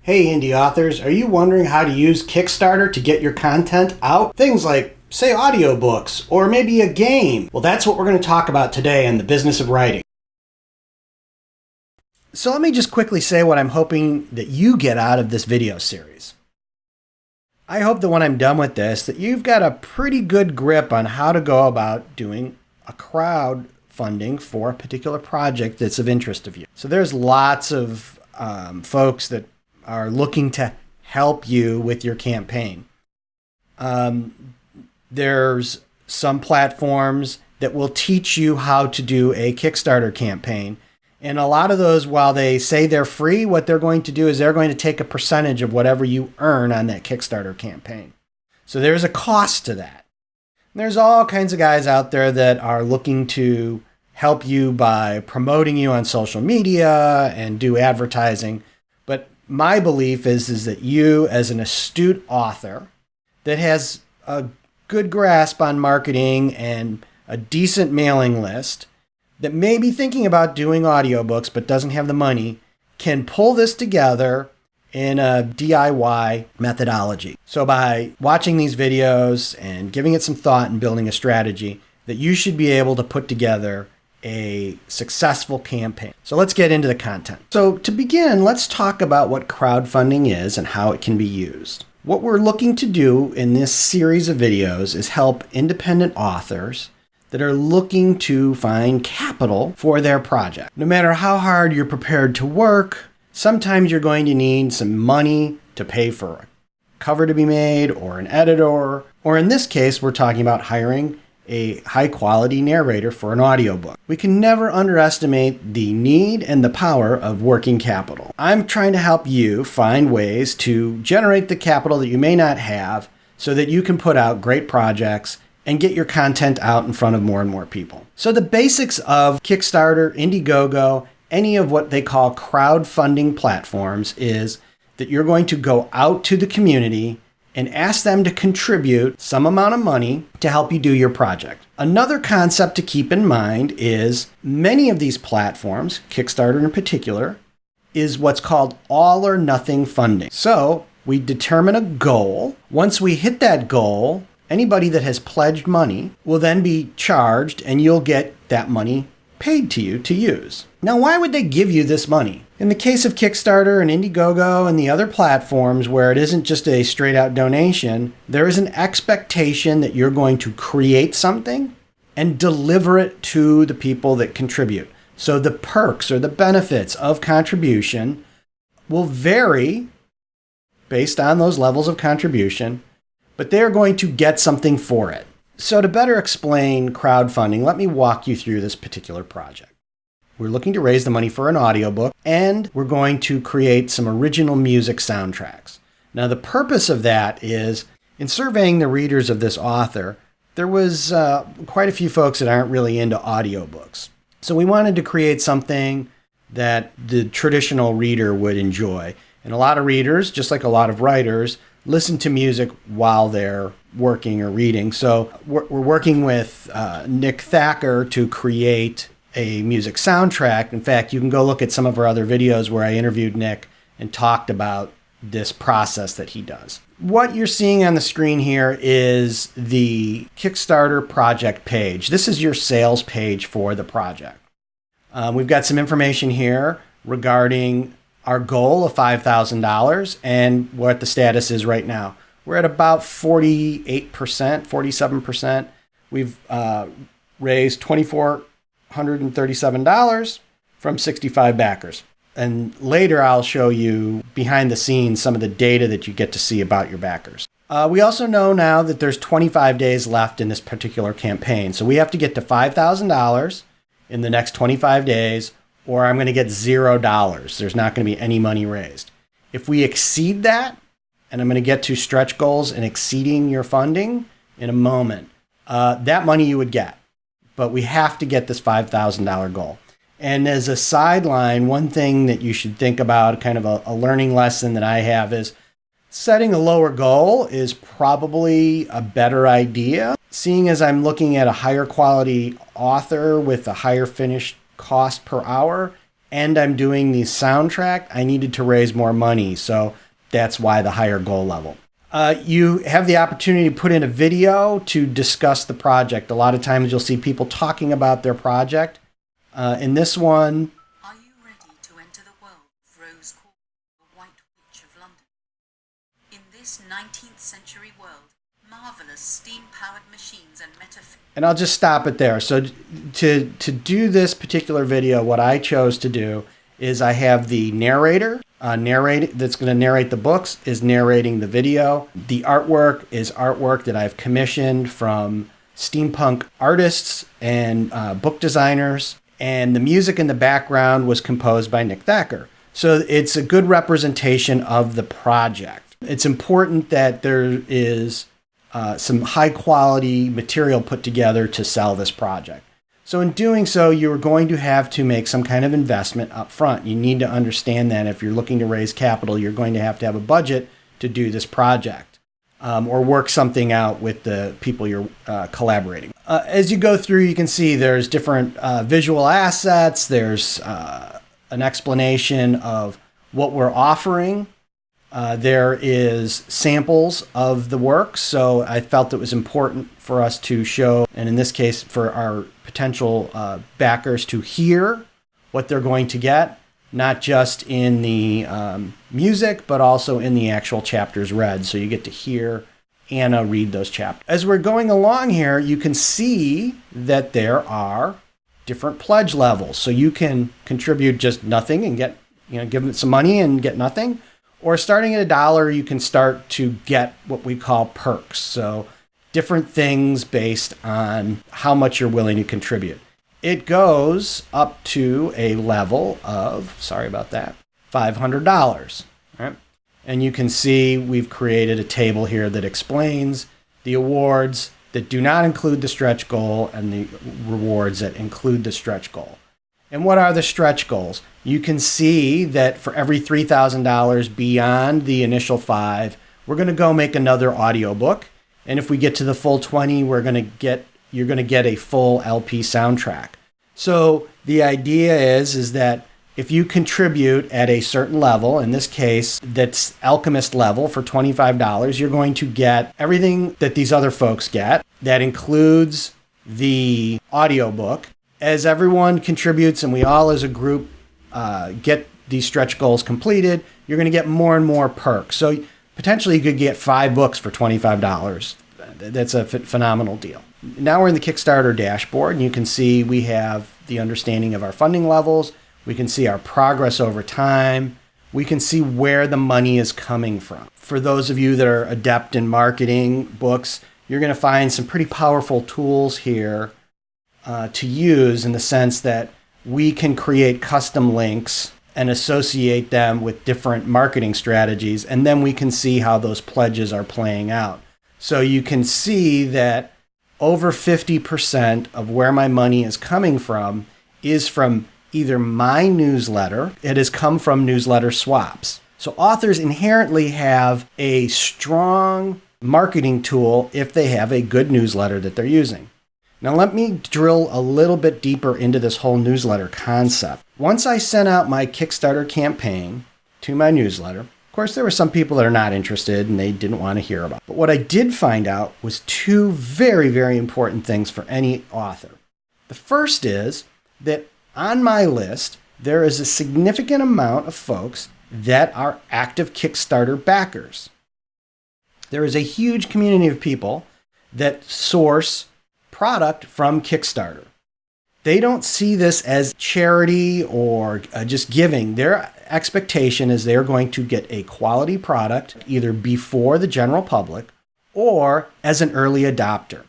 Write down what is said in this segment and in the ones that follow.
Hey indie authors, are you wondering how to use Kickstarter to get your content out? Things like, say, audiobooks, or maybe a game. Well, that's what we're going to talk about today in the business of writing. So let me just quickly say what I'm hoping that you get out of this video series. I hope that when I'm done with this, that you've got a pretty good grip on how to go about doing a crowdfunding for a particular project that's of interest of you. So there's lots of folks that are looking to help you with your campaign. There's some platforms that will teach you how to do a Kickstarter campaign. And a lot of those, while they say they're free, what they're going to do is they're going to take a percentage of whatever you earn on that Kickstarter campaign. So there's a cost to that. There's all kinds of guys out there that are looking to help you by promoting you on social media and do advertising. But my belief is that you, as an astute author that has a good grasp on marketing and a decent mailing list, that may be thinking about doing audiobooks but doesn't have the money, can pull this together in a DIY methodology. So by watching these videos and giving it some thought and building a strategy, that you should be able to put together a successful campaign. So let's get into the content. So to begin, let's talk about what crowdfunding is and how it can be used. What we're looking to do in this series of videos is help independent authors that are looking to find capital for their project. No matter how hard you're prepared to work, sometimes you're going to need some money to pay for a cover to be made or an editor, or in this case, we're talking about hiring a high-quality narrator for an audiobook. We can never underestimate the need and the power of working capital. I'm trying to help you find ways to generate the capital that you may not have so that you can put out great projects and get your content out in front of more and more people. So the basics of Kickstarter, Indiegogo, any of what they call crowdfunding platforms is that you're going to go out to the community and ask them to contribute some amount of money to help you do your project. Another concept to keep in mind is many of these platforms, Kickstarter in particular, is what's called all or nothing funding. So we determine a goal. Once we hit that goal, anybody that has pledged money will then be charged and you'll get that money paid to you to use. Now, why would they give you this money? In the case of Kickstarter and Indiegogo and the other platforms where it isn't just a straight out donation, there is an expectation that you're going to create something and deliver it to the people that contribute. So the perks or the benefits of contribution will vary based on those levels of contribution, but they're going to get something for it. So to better explain crowdfunding, let me walk you through this particular project. We're looking to raise the money for an audiobook, and we're going to create some original music soundtracks. Now, the purpose of that is, in surveying the readers of this author, there was quite a few folks that aren't really into audiobooks. So we wanted to create something that the traditional reader would enjoy. And a lot of readers, just like a lot of writers, listen to music while they're working or reading. So we're working with Nick Thacker to create a music soundtrack. In fact, you can go look at some of our other videos where I interviewed Nick and talked about this process that he does. What you're seeing on the screen here is the Kickstarter project page. This is your sales page for the project. We've got some information here regarding our goal of $5,000 and what the status is right now. We're at about 48%, 47%. We've raised $2,437 from 65 backers. And later I'll show you behind the scenes some of the data that you get to see about your backers. We also know now that there's 25 days left in this particular campaign. So we have to get to $5,000 in the next 25 days, or I'm going to get $0. There's not going to be any money raised. If we exceed that, and I'm going to get to stretch goals and exceeding your funding in a moment, that money you would get. But we have to get this $5,000 goal. And as a sideline, one thing that you should think about, kind of a learning lesson that I have, is setting a lower goal is probably a better idea. Seeing as I'm looking at a higher quality author with a higher finished cost per hour, and I'm doing the soundtrack, I needed to raise more money. So that's why the higher goal level. You have the opportunity to put in a video to discuss the project. A lot of times you'll see people talking about their project. In this one, are you ready to enter the world of Rose Court, the White Witch of London? In this 19th century world, marvelous steam-powered machines and metaphysics. And I'll just stop it there. So to do this particular video, what I chose to do is I have the narrator that's going to narrate the books is narrating the video. The artwork is artwork that I've commissioned from steampunk artists and book designers. And the music in the background was composed by Nick Thacker. So it's a good representation of the project. It's important that there is some high quality material put together to sell this project. So in doing so, you're going to have to make some kind of investment up front. You need to understand that if you're looking to raise capital, you're going to have a budget to do this project or work something out with the people you're collaborating. As you go through, you can see there's different visual assets. There's an explanation of what we're offering. There is samples of the work, so I felt it was important for us to show, and in this case for our potential backers to hear what they're going to get, not just in the music, but also in the actual chapters read. So you get to hear Anna read those chapters. As we're going along here, you can see that there are different pledge levels. So you can contribute just nothing and get, give it some money and get nothing. Or starting at $1, you can start to get what we call perks. So different things based on how much you're willing to contribute. It goes up to a level of, $500. Right? And you can see we've created a table here that explains the awards that do not include the stretch goal and the rewards that include the stretch goal. And what are the stretch goals? You can see that for every $3,000 beyond the initial 5, we're going to go make another audiobook. And if we get to the full 20, you're going to get a full LP soundtrack. So the idea is that if you contribute at a certain level, in this case, that's Alchemist level for $25, you're going to get everything that these other folks get. That includes the audiobook. As everyone contributes and we all as a group get these stretch goals completed, you're going to get more and more perks. So potentially you could get 5 books for $25. That's a phenomenal deal. Now we're in the Kickstarter dashboard, and you can see we have the understanding of our funding levels. We can see our progress over time. We can see where the money is coming from. For those of you that are adept in marketing books, you're going to find some pretty powerful tools here to use, in the sense that we can create custom links and associate them with different marketing strategies, and then we can see how those pledges are playing out. So you can see that over 50% of where my money is coming from is from either my newsletter, it has come from newsletter swaps. So authors inherently have a strong marketing tool if they have a good newsletter that they're using. Now let me drill a little bit deeper into this whole newsletter concept. Once I sent out my Kickstarter campaign to my newsletter, of course there were some people that are not interested and they didn't want to hear about it. But what I did find out was 2 very, very important things for any author. The first is that on my list, there is a significant amount of folks that are active Kickstarter backers. There is a huge community of people that source product from Kickstarter. They don't see this as charity or just giving. Their expectation is they're going to get a quality product either before the general public or as an early adopter.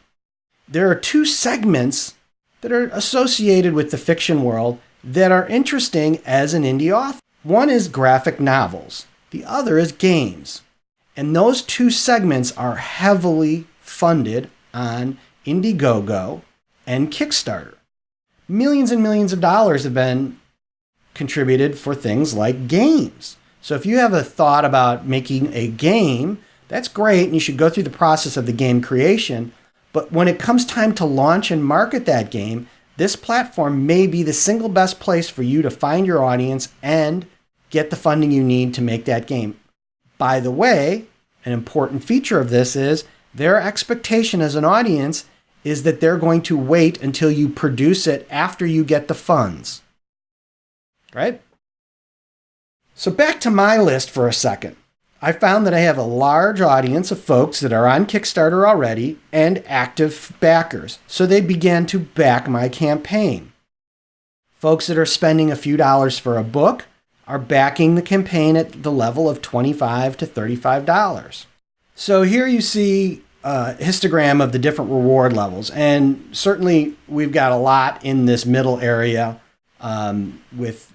There are 2 segments that are associated with the fiction world that are interesting as an indie author. One is graphic novels. The other is games. And those 2 segments are heavily funded on Indiegogo and Kickstarter. Millions and millions of dollars have been contributed for things like games. So if you have a thought about making a game, that's great, and you should go through the process of the game creation. But when it comes time to launch and market that game, this platform may be the single best place for you to find your audience and get the funding you need to make that game. By the way, an important feature of this is their expectation as an audience is that they're going to wait until you produce it after you get the funds. Right? So back to my list for a second. I found that I have a large audience of folks that are on Kickstarter already and active backers. So they began to back my campaign. Folks that are spending a few dollars for a book are backing the campaign at the level of $25 to $35. So here you see a histogram of the different reward levels. And certainly we've got a lot in this middle area with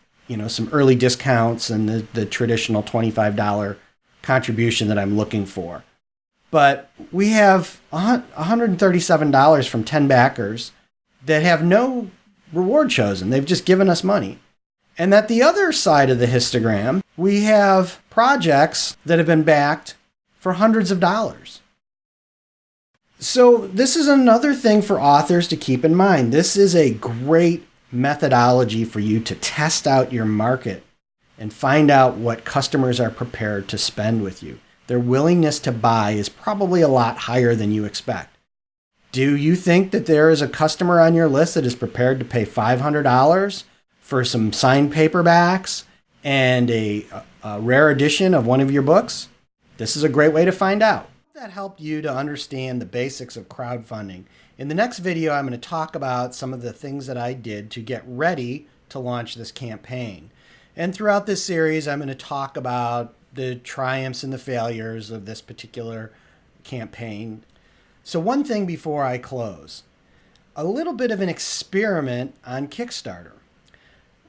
some early discounts and the traditional $25 contribution that I'm looking for. But we have $137 from 10 backers that have no reward chosen. They've just given us money. And at the other side of the histogram, we have projects that have been backed for hundreds of dollars. So this is another thing for authors to keep in mind. This is a great methodology for you to test out your market and find out what customers are prepared to spend with you. Their willingness to buy is probably a lot higher than you expect. Do you think that there is a customer on your list that is prepared to pay $500 for some signed paperbacks and a rare edition of one of your books? This is a great way to find out. That helped you to understand the basics of crowdfunding. In the next video, I'm going to talk about some of the things that I did to get ready to launch this campaign. And throughout this series, I'm going to talk about the triumphs and the failures of this particular campaign. So one thing before I close, a little bit of an experiment on Kickstarter.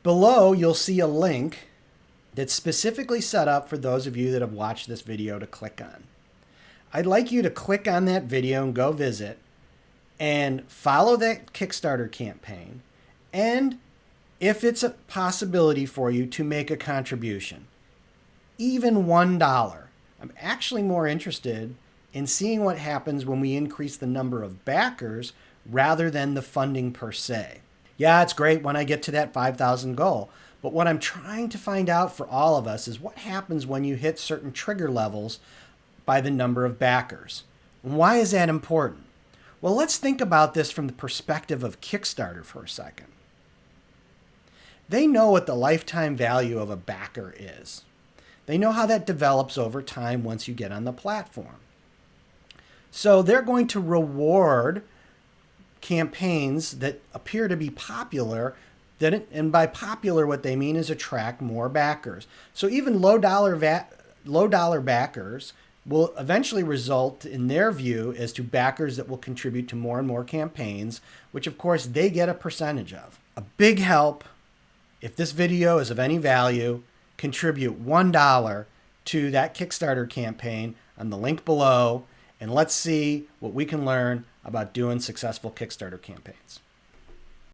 Below, you'll see a link that's specifically set up for those of you that have watched this video to click on. I'd like you to click on that video and go visit and follow that Kickstarter campaign, and if it's a possibility for you to make a contribution, even $1. I'm actually more interested in seeing what happens when we increase the number of backers rather than the funding per se. Yeah, it's great when I get to that 5,000 goal, but what I'm trying to find out for all of us is what happens when you hit certain trigger levels by the number of backers. And why is that important? Well, let's think about this from the perspective of Kickstarter for a second. They know what the lifetime value of a backer is. They know how that develops over time once you get on the platform. So they're going to reward campaigns that appear to be popular, and by popular what they mean is attract more backers. So even low dollar backers will eventually result, in their view, as to backers that will contribute to more and more campaigns, which of course they get a percentage of. A big help, if this video is of any value, contribute $1 to that Kickstarter campaign on the link below, and let's see what we can learn about doing successful Kickstarter campaigns.